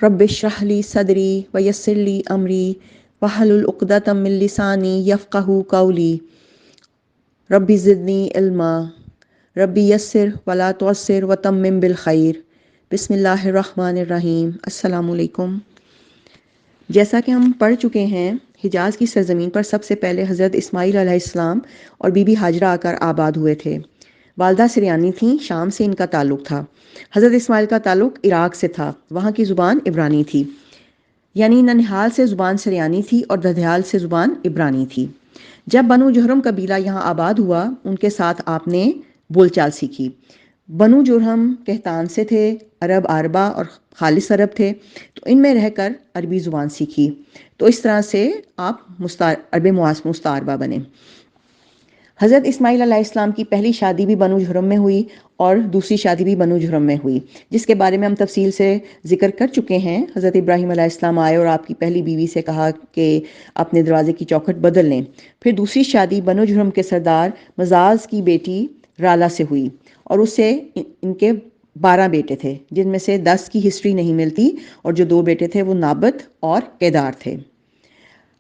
رب اشرح لی صدری ویسر لی امری واحلل عقدۃ من لسانی یفقہوا قولی رب زدنی علما رب یسر ولا تعسر وتمم بالخیر بسم اللہ الرحمن الرحیم۔ السلام علیکم۔ جیسا کہ ہم پڑھ چکے ہیں، حجاز کی سرزمین پر سب سے پہلے حضرت اسماعیل علیہ السلام اور بی بی ہاجرہ آ کر آباد ہوئے تھے۔ والدہ سریانی تھیں، شام سے ان کا تعلق تھا۔ حضرت اسماعیل کا تعلق عراق سے تھا، وہاں کی زبان عبرانی تھی، یعنی ننہال سے زبان سریانی تھی اور ددھیال سے زبان عبرانی تھی۔ جب بنو جرہم قبیلہ یہاں آباد ہوا، ان کے ساتھ آپ نے بول چال سیکھی۔ بنو جرہم کہتان سے تھے، عرب عربہ اور خالص عرب تھے، تو ان میں رہ کر عربی زبان سیکھی، تو اس طرح سے آپ عرب مستعربہ بنے۔ حضرت اسماعیل علیہ السلام کی پہلی شادی بھی بنو جرہم میں ہوئی اور دوسری شادی بھی بنو جرہم میں ہوئی، جس کے بارے میں ہم تفصیل سے ذکر کر چکے ہیں۔ حضرت ابراہیم علیہ السلام آئے اور آپ کی پہلی بیوی سے کہا کہ اپنے دروازے کی چوکھٹ بدل لیں۔ پھر دوسری شادی بنو جرہم کے سردار مزاز کی بیٹی رالا سے ہوئی، اور اس سے ان کے 12 بیٹے تھے، جن میں سے 10 کی ہسٹری نہیں ملتی، اور جو 2 بیٹے تھے وہ نابت اور کیدار تھے۔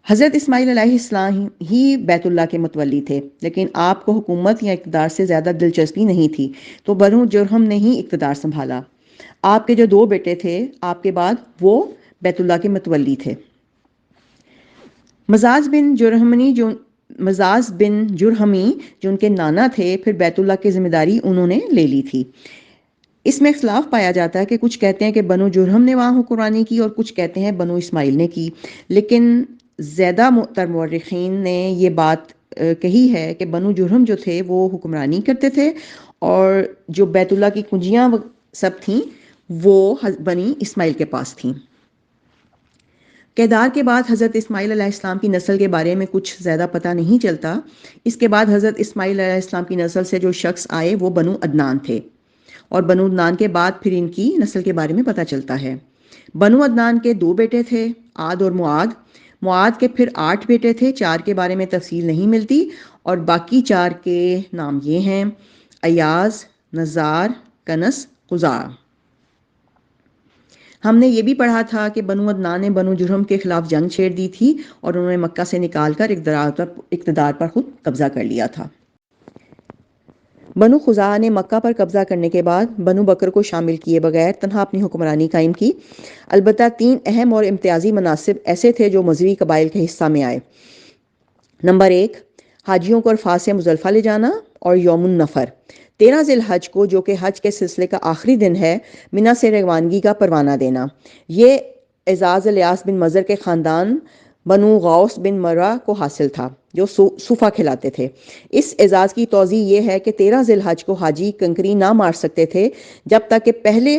حضرت اسماعیل علیہ السلام ہی بیت اللہ کے متولی تھے، لیکن آپ کو حکومت یا اقتدار سے زیادہ دلچسپی نہیں تھی، تو بنو جرہم نے ہی اقتدار سنبھالا۔ آپ کے جو 2 بیٹے تھے آپ کے بعد، وہ بیت اللہ کے متولی تھے۔ مزاز بن جرہمی جو ان کے نانا تھے، پھر بیت اللہ کی ذمہ داری انہوں نے لے لی تھی۔ اس میں اختلاف پایا جاتا ہے کہ کچھ کہتے ہیں کہ بنو جرہم نے وہاں حکمرانی کی اور کچھ کہتے ہیں بنو اسماعیل نے کی، لیکن زیادہ تر مورخین نے یہ بات کہی ہے کہ بنو جرہم جو تھے وہ حکمرانی کرتے تھے، اور جو بیت اللہ کی کنجیاں سب تھیں وہ بنی اسماعیل کے پاس تھیں۔ کیدار کے بعد حضرت اسماعیل علیہ السلام کی نسل کے بارے میں کچھ زیادہ پتہ نہیں چلتا۔ اس کے بعد حضرت اسماعیل علیہ السلام کی نسل سے جو شخص آئے وہ بنو عدنان تھے، اور بنو عدنان کے بعد پھر ان کی نسل کے بارے میں پتہ چلتا ہے۔ بنو عدنان کے 2 بیٹے تھے، عاد اور معاد۔ معاد کے پھر 8 بیٹے تھے، 4 کے بارے میں تفصیل نہیں ملتی، اور باقی 4 کے نام یہ ہیں: ایاز، نزار، کنس، قزاع۔ ہم نے یہ بھی پڑھا تھا کہ بنو عدنان نے بنو جرہم کے خلاف جنگ چھیڑ دی تھی، اور انہوں نے مکہ سے نکال کر اقتدار پر خود قبضہ کر لیا تھا۔ بنو خزاعہ نے مکہ پر قبضہ کرنے کے بعد بنو بکر کو شامل کیے بغیر تنہا اپنی حکمرانی قائم کی۔ البتہ 3 اہم اور امتیازی مناصب ایسے تھے جو مزری قبائل کے حصہ میں آئے۔ نمبر 1، حاجیوں کو عرفات سے مزدلفہ لے جانا اور یوم النفر۔ 13 ذی الحج کو، جو کہ حج کے سلسلے کا آخری دن ہے، منی سے روانگی کا پروانہ دینا۔ یہ اعزاز الیاس بن مضر کے خاندان بنو غوث بن مرہ کو حاصل تھا، جو صوفہ کھلاتے تھے۔ اس اعزاز کی توضیح یہ ہے کہ 13 ذی الحج کو حاجی کنکری نہ مار سکتے تھے جب تک کہ پہلے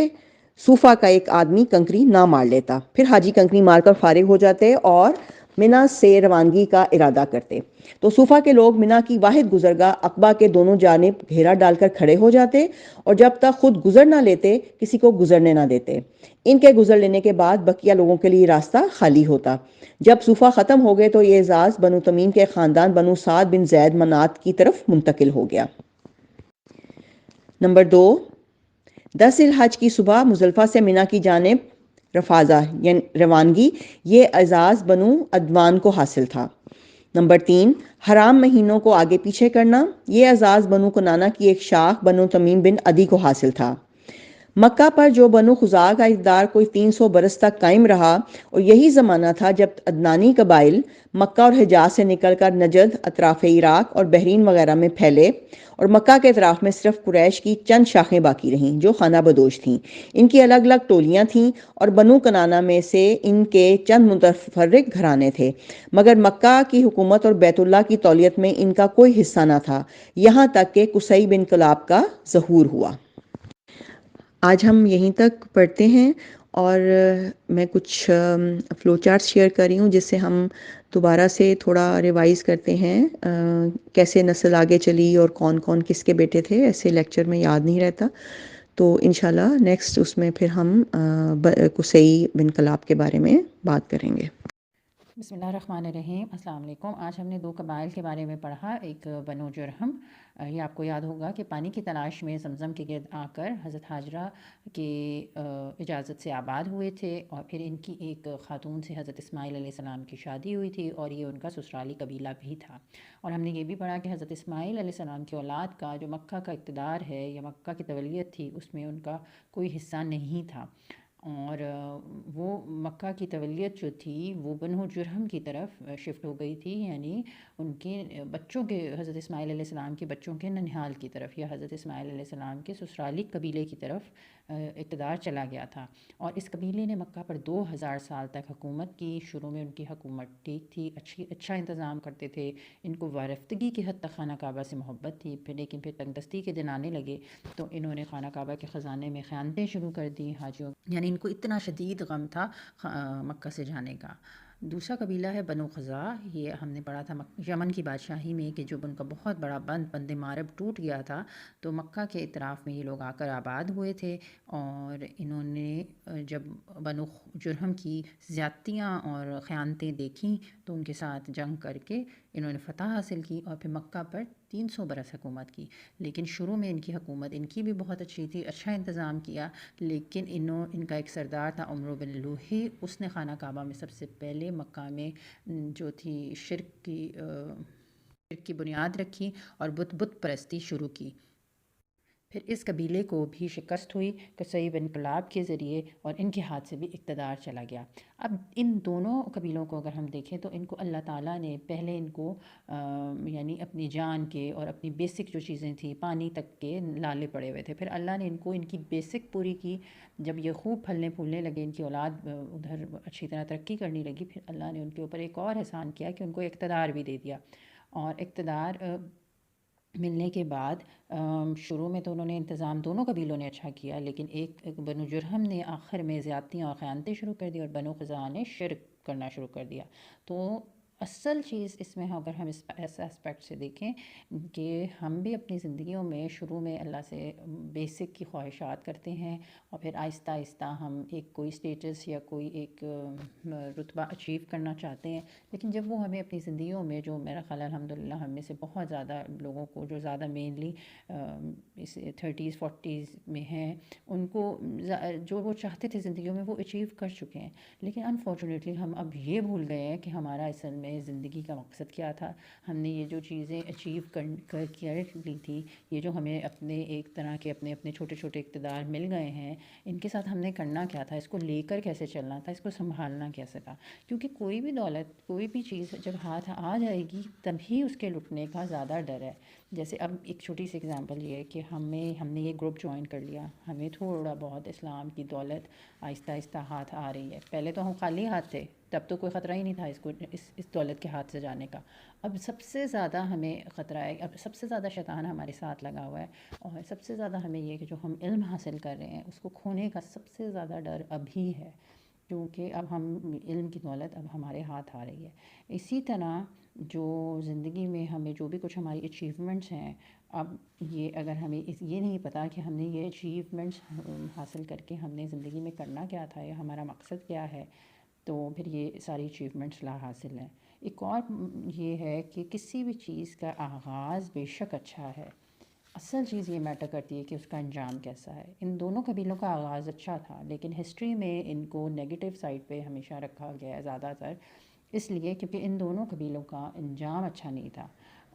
صوفہ کا ایک آدمی کنکری نہ مار لیتا، پھر حاجی کنکری مار کر فارغ ہو جاتے اور منی سے روانگی کا ارادہ کرتے۔ تو صوفہ کے لوگ منی کی واحد گزرگاہ عقبہ کے دونوں جانب گھیرا ڈال کر کھڑے ہو جاتے، اور جب تک خود گزر نہ لیتے کسی کو گزرنے نہ دیتے۔ ان کے گزر لینے کے بعد بقیہ لوگوں کے لیے راستہ خالی ہوتا۔ جب صوفہ ختم ہو گئے تو یہ اعزاز بنو تمیم کے خاندان بنو سعد بن زید منات کی طرف منتقل ہو گیا۔ نمبر 2، 10 ذی الحج کی صبح مزدلفہ سے منی کی جانب رفاضہ یعنی روانگی، یہ اعزاز بنو عدوان کو حاصل تھا۔ نمبر 3، حرام مہینوں کو آگے پیچھے کرنا، یہ اعزاز بنو کنانہ کی ایک شاخ بنو تمیم بن عدی کو حاصل تھا۔ مکہ پر جو بنو خزاعہ کا اقتدار کوئی 300 برس تک قائم رہا، اور یہی زمانہ تھا جب عدنانی قبائل مکہ اور حجاز سے نکل کر نجد، اطراف عراق اور بحرین وغیرہ میں پھیلے، اور مکہ کے اطراف میں صرف قریش کی چند شاخیں باقی رہیں جو خانہ بدوش تھیں۔ ان کی الگ الگ ٹولیاں تھیں، اور بنو کنانہ میں سے ان کے چند متفرق گھرانے تھے، مگر مکہ کی حکومت اور بیت اللہ کی تولیت میں ان کا کوئی حصہ نہ تھا، یہاں تک کہ قصی بن کلاب کا ظہور ہوا۔ آج ہم یہیں تک پڑھتے ہیں، اور میں کچھ فلو چارٹس شیئر کر رہی ہوں جس سے ہم دوبارہ سے تھوڑا ریوائز کرتے ہیں کیسے نسل آگے چلی اور کون کون کس کے بیٹے تھے۔ ایسے لیکچر میں یاد نہیں رہتا، تو انشاءاللہ نیکسٹ اس میں پھر ہم قصی بن کلاب کے بارے میں بات کریں گے۔ بسم اللہ الرحمن الرحیم، السلام علیکم۔ آج ہم نے دو قبائل کے بارے میں پڑھا۔ ایک بنو جرہم، یہ آپ کو یاد ہوگا کہ پانی کی تلاش میں زمزم کے گرد آ کر حضرت حاجرہ کی اجازت سے آباد ہوئے تھے، اور پھر ان کی ایک خاتون سے حضرت اسماعیل علیہ السلام کی شادی ہوئی تھی، اور یہ ان کا سسرالی قبیلہ بھی تھا۔ اور ہم نے یہ بھی پڑھا کہ حضرت اسماعیل علیہ السلام کی اولاد کا جو مکہ کا اقتدار ہے یا مکہ کی تولیت تھی، اس میں ان کا کوئی حصہ نہیں تھا، اور وہ مکہ کی تولیت جو تھی وہ بنو جرہم کی طرف شفٹ ہو گئی تھی، یعنی ان کے بچوں کے، حضرت اسماعیل علیہ السلام کے بچوں کے ننھیال کی طرف، یا حضرت اسماعیل علیہ السلام کے سسرالی قبیلے کی طرف اقتدار چلا گیا تھا۔ اور اس قبیلے نے مکہ پر 2000 سال تک حکومت کی۔ شروع میں ان کی حکومت ٹھیک تھی، اچھا انتظام کرتے تھے، ان کو وارفتگی کی حد تک خانہ کعبہ سے محبت تھی، لیکن پھر تنگ دستی کے دن آنے لگے تو انہوں نے خانہ کعبہ کے خزانے میں خیانتیں شروع کر دی حاجیوں، یعنی ان کو اتنا شدید غم تھا مکہ سے جانے کا۔ دوسرا قبیلہ ہے بنو خزاع، یہ ہم نے پڑھا تھا یمن کی بادشاہی میں کہ جب ان کا بہت بڑا بند مارب ٹوٹ گیا تھا تو مکہ کے اطراف میں یہ لوگ آ کر آباد ہوئے تھے، اور انہوں نے جب بنو جرہم کی زیادتیاں اور خیانتیں دیکھیں تو ان کے ساتھ جنگ کر کے انہوں نے فتح حاصل کی، اور پھر مکہ پر 300 برس حکومت کی۔ لیکن شروع میں ان کی حکومت ان کی بھی بہت اچھی تھی، اچھا انتظام کیا، لیکن ان کا ایک سردار تھا عمرو بن لوہی، اس نے خانہ کعبہ میں سب سے پہلے مکہ میں جو تھی شرک کی بنیاد رکھی اور بت پرستی شروع کی۔ پھر اس قبیلے کو بھی شکست ہوئی قصی بن کلاب کے ذریعے، اور ان کے ہاتھ سے بھی اقتدار چلا گیا۔ اب ان دونوں قبیلوں کو اگر ہم دیکھیں تو ان کو اللہ تعالیٰ نے پہلے ان کو یعنی اپنی جان کے اور اپنی بیسک جو چیزیں تھیں پانی تک کے لالے پڑے ہوئے تھے، پھر اللہ نے ان کی بیسک پوری کی۔ جب یہ خوب پھلنے پھولنے لگے، ان کی اولاد ادھر اچھی طرح ترقی کرنے لگی، پھر اللہ نے ان کے اوپر ایک اور احسان کیا کہ ان کو اقتدار بھی دے دیا۔ اور اقتدار ملنے کے بعد شروع میں تو انہوں نے انتظام دونوں قبیلوں نے اچھا کیا، لیکن ایک بنو جرہم نے آخر میں زیادتیاں اور خیانتیں شروع کر دی، اور بنو خزاع نے شرک کرنا شروع کر دیا۔ تو اصل چیز اس میں اگر ہم اس اسپیکٹ سے دیکھیں کہ ہم بھی اپنی زندگیوں میں شروع میں اللہ سے بیسک کی خواہشات کرتے ہیں، اور پھر آہستہ آہستہ ہم ایک کوئی سٹیٹس یا کوئی ایک رتبہ اچیو کرنا چاہتے ہیں، لیکن جب وہ ہمیں اپنی زندگیوں میں، جو میرا خیال ہے الحمدللہ ہم میں سے بہت زیادہ لوگوں کو جو زیادہ مینلی اس 30s 40s میں ہیں، ان کو جو وہ چاہتے تھے زندگیوں میں وہ اچیو کر چکے ہیں، لیکن انفارچونیٹلی ہم اب یہ بھول گئے ہیں کہ ہمارا اصل میں زندگی کا مقصد کیا تھا۔ ہم نے یہ جو چیزیں اچیو کر لی تھی، یہ جو ہمیں اپنے ایک طرح کے اپنے چھوٹے چھوٹے اقتدار مل گئے ہیں، ان کے ساتھ ہم نے کرنا کیا تھا، اس کو لے کر کیسے چلنا تھا، اس کو سنبھالنا کیسے تھا، کیونکہ کوئی بھی دولت، کوئی بھی چیز جب ہاتھ آ جائے گی تبھی اس کے لٹنے کا زیادہ ڈر ہے۔ جیسے اب ایک چھوٹی سی اگزامپل یہ ہے کہ ہم نے یہ گروپ جوائن کر لیا، ہمیں تھوڑا بہت اسلام کی دولت آہستہ آہستہ ہاتھ آ رہی ہے۔ پہلے تو ہم خالی ہاتھ تھے، تب تو کوئی خطرہ ہی نہیں تھا اس دولت کے ہاتھ سے جانے کا۔ اب سب سے زیادہ ہمیں خطرہ ہے، اب سب سے زیادہ شیطان ہمارے ساتھ لگا ہوا ہے، اور سب سے زیادہ ہمیں یہ کہ جو ہم علم حاصل کر رہے ہیں اس کو کھونے کا سب سے زیادہ ڈر ابھی ہے، کیونکہ اب علم کی دولت اب ہمارے ہاتھ آ رہی ہے۔ اسی طرح جو زندگی میں ہمیں جو بھی کچھ ہماری اچیومنٹس ہیں، اب یہ اگر ہمیں یہ نہیں پتہ کہ ہم نے یہ اچیومنٹس حاصل کر کے ہم نے زندگی میں کرنا کیا تھا یا ہمارا مقصد کیا ہے، تو پھر یہ ساری اچیومنٹس لا حاصل ہیں۔ ایک اور یہ ہے کہ کسی بھی چیز کا آغاز بے شک اچھا ہے، اصل چیز یہ میٹر کرتی ہے کہ اس کا انجام کیسا ہے۔ ان دونوں قبیلوں کا آغاز اچھا تھا، لیکن ہسٹری میں ان کو نیگیٹو سائڈ پہ ہمیشہ رکھا گیا ہے زیادہ تر، اس لیے کیونکہ ان دونوں قبیلوں کا انجام اچھا نہیں تھا۔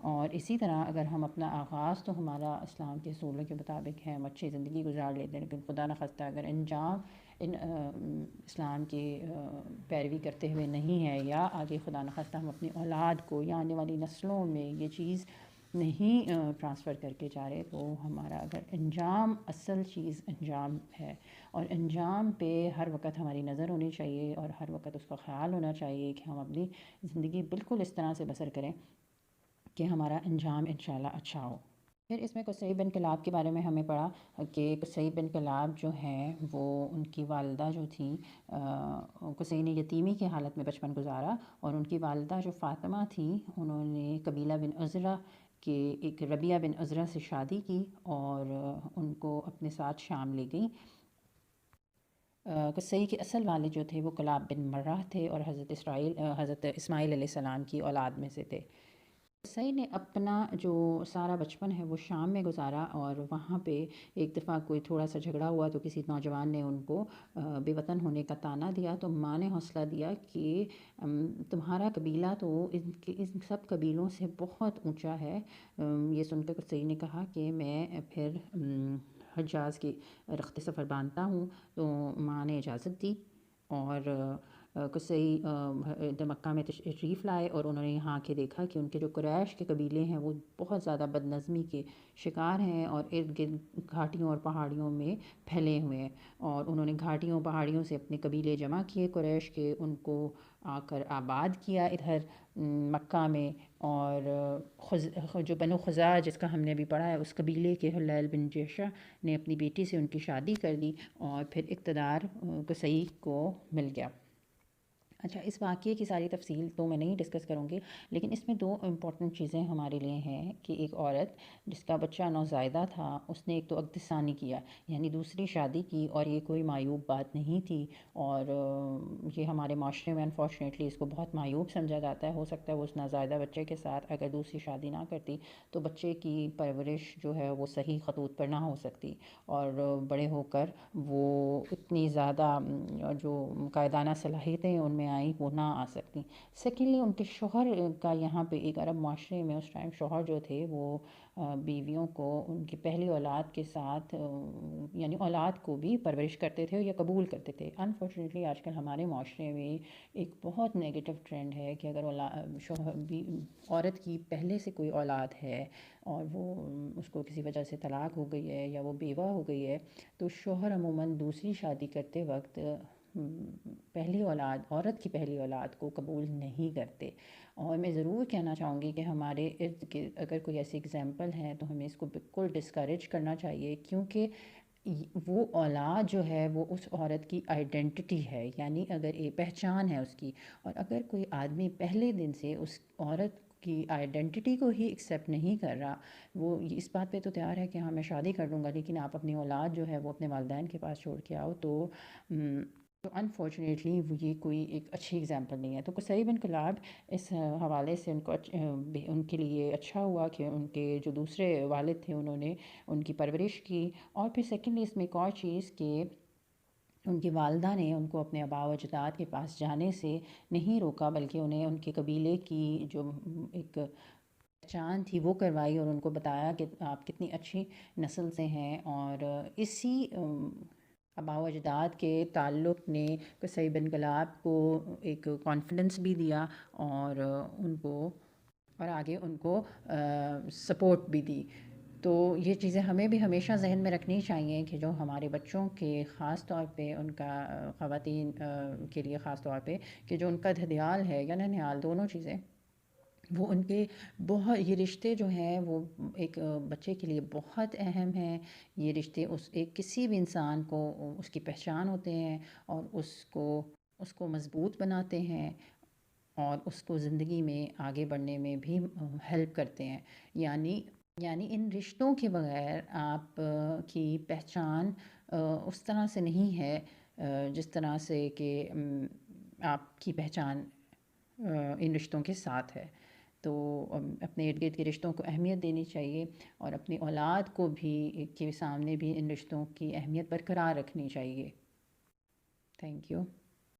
اور اسی طرح اگر ہم اپنا آغاز تو ہمارا اسلام کے اصولوں کے مطابق ہے، ہم اچھی زندگی گزار لیتے ہیں، لیکن خدا نخواستہ اگر انجام اسلام کی پیروی کرتے ہوئے نہیں ہے، یا آگے خدا نخواستہ ہم اپنی اولاد کو یا آنے والی نسلوں میں یہ چیز نہیں ٹرانسفر کر کے جا رہے، تو ہمارا اگر انجام، اصل چیز انجام ہے، اور انجام پہ ہر وقت ہماری نظر ہونی چاہیے، اور ہر وقت اس کا خیال ہونا چاہیے کہ ہم اپنی زندگی بالکل اس طرح سے بسر کریں کہ ہمارا انجام انشاءاللہ اچھا ہو۔ پھر اس میں قصی بن کلاب کے بارے میں ہمیں پڑھا کہ قصی بن کلاب جو ہیں وہ ان کی والدہ جو تھیں، قصی نے یتیمی کی حالت میں بچپن گزارا، اور ان کی والدہ جو فاطمہ تھیں انہوں نے قبیلہ بن عزرہ کے ایک ربیہ بن عزرہ سے شادی کی، اور ان کو اپنے ساتھ شام لے گئیں۔ قصی کے اصل والد جو تھے وہ کلاب بن مرہ تھے اور حضرت اسماعیل علیہ السلام کی اولاد میں سے تھے۔ قصی نے اپنا جو سارا بچپن ہے وہ شام میں گزارا، اور وہاں پہ ایک دفعہ کوئی تھوڑا سا جھگڑا ہوا تو کسی نوجوان نے ان کو بے وطن ہونے کا طعنہ دیا، تو ماں نے حوصلہ دیا کہ تمہارا قبیلہ تو ان سب قبیلوں سے بہت اونچا ہے۔ یہ سن کر قصی نے کہا کہ میں پھر حجاز کی رخت سفر باندھتا ہوں، تو ماں نے اجازت دی، اور قصی مکہ میں تشریف لائے، اور انہوں نے یہاں کے دیکھا کہ ان کے جو قریش کے قبیلے ہیں وہ بہت زیادہ بد نظمی کے شکار ہیں اور ارد گرد گھاٹیوں اور پہاڑیوں میں پھیلے ہوئے ہیں، اور انہوں نے گھاٹیوں پہاڑیوں سے اپنے قبیلے جمع کیے قریش کے، ان کو آ کر آباد کیا ادھر مکہ میں، اور جو بنو خزاعہ جس کا ہم نے ابھی پڑھا ہے اس قبیلے کے حلیل بن جیشہ نے اپنی بیٹی سے ان کی شادی کر دی، اور پھر اقتدار قصی کو مل گیا۔ اچھا، اس واقعے کی ساری تفصیل تو میں نہیں ڈسکس کروں گی، لیکن اس میں دو امپورٹنٹ چیزیں ہمارے لیے ہیں کہ ایک عورت جس کا بچہ نوزائیدہ تھا اس نے ایک تو عقد ثانی کیا، یعنی دوسری شادی کی، اور یہ کوئی معیوب بات نہیں تھی، اور یہ ہمارے معاشرے میں انفارچونیٹلی اس کو بہت معیوب سمجھا جاتا ہے۔ ہو سکتا ہے وہ اس نوزائیدہ بچے کے ساتھ اگر دوسری شادی نہ کرتی تو بچے کی پرورش جو ہے وہ صحیح خطوط پر نہ ہو سکتی، اور بڑے ہو کر وہ اتنی زیادہ جو قائدانہ صلاحیتیں ان میں آئیں وہ نہ آ سکتی۔ سیکنڈلی ان کے شوہر کا یہاں پہ ایک عرب معاشرے میں اس ٹائم شوہر جو تھے وہ بیویوں کو ان کی پہلی اولاد کے ساتھ یعنی اولاد کو بھی پرورش کرتے تھے یا قبول کرتے تھے۔ انفارچونیٹلی آج کل ہمارے معاشرے میں ایک بہت نیگیٹو ٹرینڈ ہے کہ اگر عورت کی پہلے سے کوئی اولاد ہے اور وہ اس کو کسی وجہ سے طلاق ہو گئی ہے یا وہ بیوہ ہو گئی ہے تو شوہر عموماً دوسری شادی کرتے وقت عورت کی پہلی اولاد کو قبول نہیں کرتے۔ اور میں ضرور کہنا چاہوں گی کہ ہمارے ارد گرد اگر کوئی ایسی اگزامپل ہے تو ہمیں اس کو بالکل ڈسکریج کرنا چاہیے، کیونکہ وہ اولاد جو ہے وہ اس عورت کی آئیڈینٹی ہے، یعنی اگر ایک پہچان ہے اس کی، اور اگر کوئی آدمی پہلے دن سے اس عورت کی آئیڈینٹی کو ہی ایکسیپٹ نہیں کر رہا، وہ اس بات پہ تو تیار ہے کہ ہاں میں شادی کر لوں گا لیکن آپ اپنی اولاد جو ہے وہ اپنے والدین کے پاس چھوڑ کے آؤ، تو انفارچونیٹلی یہ کوئی ایک اچھی اگزامپل نہیں ہے۔ تو قصی بن کلاب اس حوالے سے ان کے لیے اچھا ہوا کہ ان کے جو دوسرے والد تھے انہوں نے ان کی پرورش کی، اور پھر سیکنڈلی اس میں ایک اور چیز کہ ان کی والدہ نے ان کو اپنے آباء و اجداد کے پاس جانے سے نہیں روکا، بلکہ انہیں ان کے قبیلے کی جو ایک پہچان تھی وہ کروائی، اور ان کو بتایا کہ آپ کتنی اچھی نسل سے ہیں، اور اسی آباء و اجداد کے تعلق نے قصی بن کلاب کو ایک کانفیڈنس بھی دیا، اور ان کو اور آگے ان کو سپورٹ بھی دی۔ تو یہ چیزیں ہمیں بھی ہمیشہ ذہن میں رکھنی چاہیے کہ جو ہمارے بچوں کے خاص طور پہ ان کا خواتین کے لیے خاص طور پہ کہ جو ان کا دھیال ہے یا ننھیال دونوں چیزیں وہ ان کے یہ رشتے جو ہیں وہ ایک بچے کے لیے بہت اہم ہیں۔ یہ رشتے کسی بھی انسان کو اس کی پہچان ہوتے ہیں، اور اس کو مضبوط بناتے ہیں، اور اس کو زندگی میں آگے بڑھنے میں بھی ہیلپ کرتے ہیں۔ یعنی ان رشتوں کے بغیر آپ کی پہچان اس طرح سے نہیں ہے جس طرح سے کہ آپ کی پہچان ان رشتوں کے ساتھ ہے۔ تو اپنے ارد گرد کے رشتوں کو اہمیت دینی چاہیے، اور اپنی اولاد کو بھی کے سامنے بھی ان رشتوں کی اہمیت برقرار رکھنی چاہیے۔ Thank you.